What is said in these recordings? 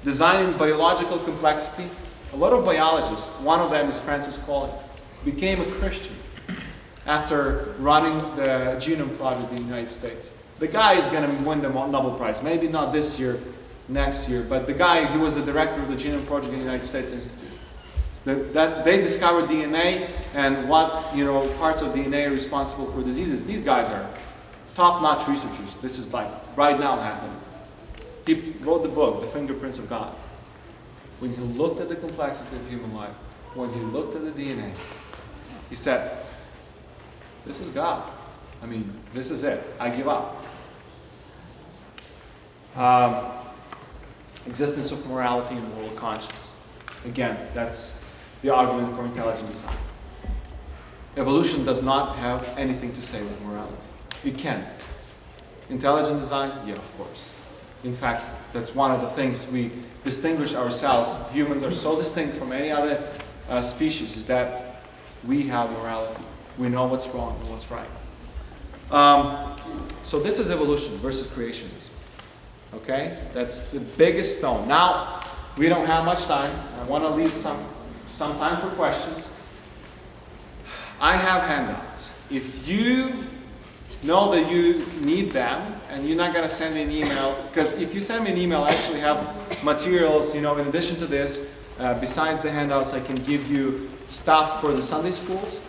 designing biological complexity. A lot of biologists, one of them is Francis Collins, became a Christian after running the genome project in the United States. The guy is going to win the Nobel Prize. Maybe not this year, next year, but the guy, he was the director of the genome project in the United States Institute. They discovered DNA and what parts of DNA are responsible for diseases. These guys are top-notch researchers. This is like right now happening. He wrote the book, The Fingerprints of God. When he looked at the complexity of human life, when he looked at the DNA, he said, this is God. I mean, this is it. I give up. Existence of morality and moral conscience. Again, that's the argument for intelligent design. Evolution does not have anything to say with morality. It can. Intelligent design? Yeah, of course. In fact, that's one of the things we distinguish ourselves. Humans are so distinct from any other species, is that we have morality. We know what's wrong and what's right. So this is evolution versus creationism. Okay? That's the biggest stone. Now, we don't have much time. I want to leave some time for questions. I have handouts. If you know that you need them, and you're not going to send me an email, because if you send me an email, I actually have materials, in addition to this, besides the handouts, I can give you stuff for the Sunday schools.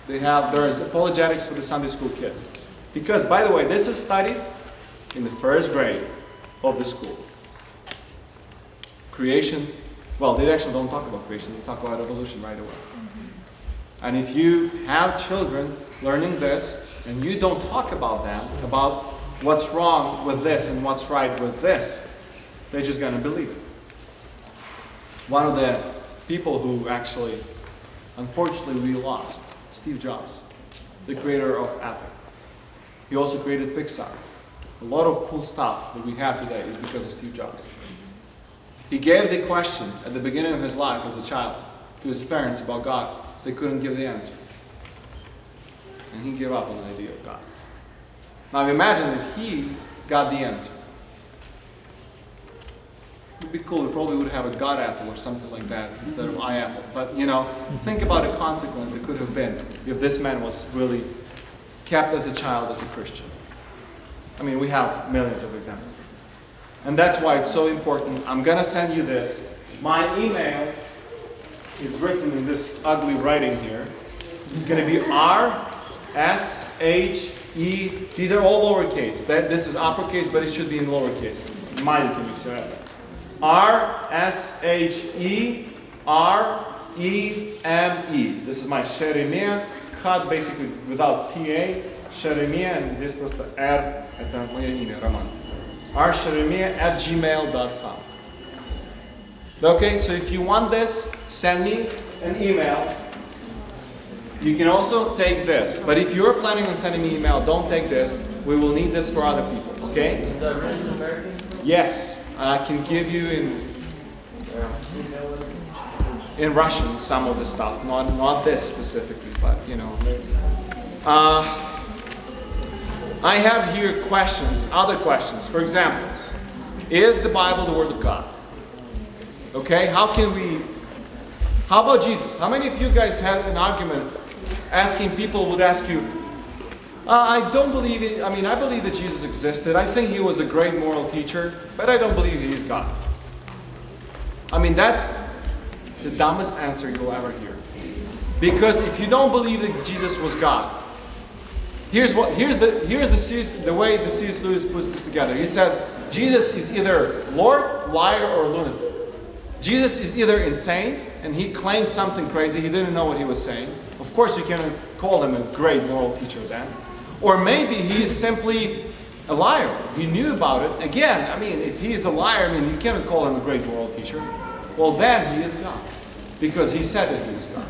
There is apologetics for the Sunday school kids. Because, by the way, this is studied in the first grade of the school. Creation, well, they actually don't talk about creation, they talk about evolution right away. And if you have children learning this, and you don't talk about them, about what's wrong with this and what's right with this, they're just going to believe it. One of the people who actually, unfortunately, we lost, Steve Jobs, the creator of Apple. He also created Pixar. A lot of cool stuff that we have today is because of Steve Jobs. He gave the question at the beginning of his life as a child to his parents about God. They couldn't give the answer. And he gave up on the idea of God. Now imagine if he got the answer. It would be cool. We probably would have a God apple or something like that instead of iApple. But think about the consequence that could have been if this man was really kept as a child, as a Christian. I mean, we have millions of examples. And that's why it's so important. I'm going to send you this. My email is written in this ugly writing here. It's going to be R-S-H-E. These are all lowercase. This is uppercase, but it should be in lowercase. Mine can be Šeremeta. R-S-H-E-R-E-M-E. This is my Šeremeta. Cut basically without T-A. Šeremeta, and здесь просто R. Это мое имя, Роман. ršeremeta@gmail.com. Okay, so if you want this, send me an email. You can also take this, but if you're planning on sending me an email, don't take this. We will need this for other people, okay? Is that written in American? Yes, I can give you in Russian some of the stuff, not this specifically, but I have here questions, other questions. For example, is the Bible the Word of God? Okay, how about Jesus? How many of you guys had an argument asking people would ask you, I don't believe it. I mean, I believe that Jesus existed. I think he was a great moral teacher, but I don't believe he is God. I mean, that's the dumbest answer you'll ever hear. Because if you don't believe that Jesus was God, here's the way the C.S. Lewis puts this together. He says Jesus is either Lord, liar, or lunatic. Jesus is either insane and he claimed something crazy. He didn't know what he was saying. Of course, you can call him a great moral teacher then. Or maybe he is simply a liar. He knew about it. Again, I mean, if he is a liar, I mean, you cannot call him a great moral teacher. Well, then he is God, because he said that he is God.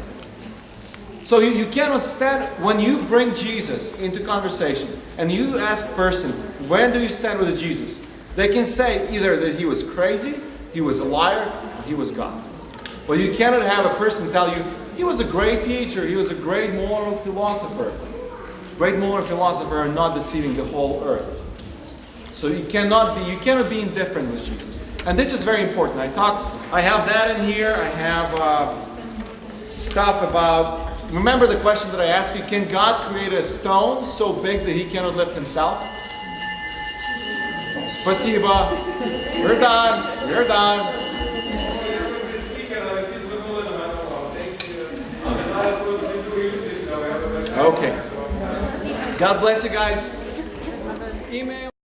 So you cannot stand, when you bring Jesus into conversation and you ask a person, when do you stand with Jesus? They can say either that he was crazy, he was a liar, or he was God. But you cannot have a person tell you, he was a great teacher, he was a great moral philosopher. Great moral philosopher and not deceiving the whole earth. So you cannot be indifferent with Jesus. And this is very important. I have that in here. I have stuff about, remember the question that I asked you, can God create a stone so big that he cannot lift himself? Spasiba. We're done. We're done. Okay. God bless you guys. Email.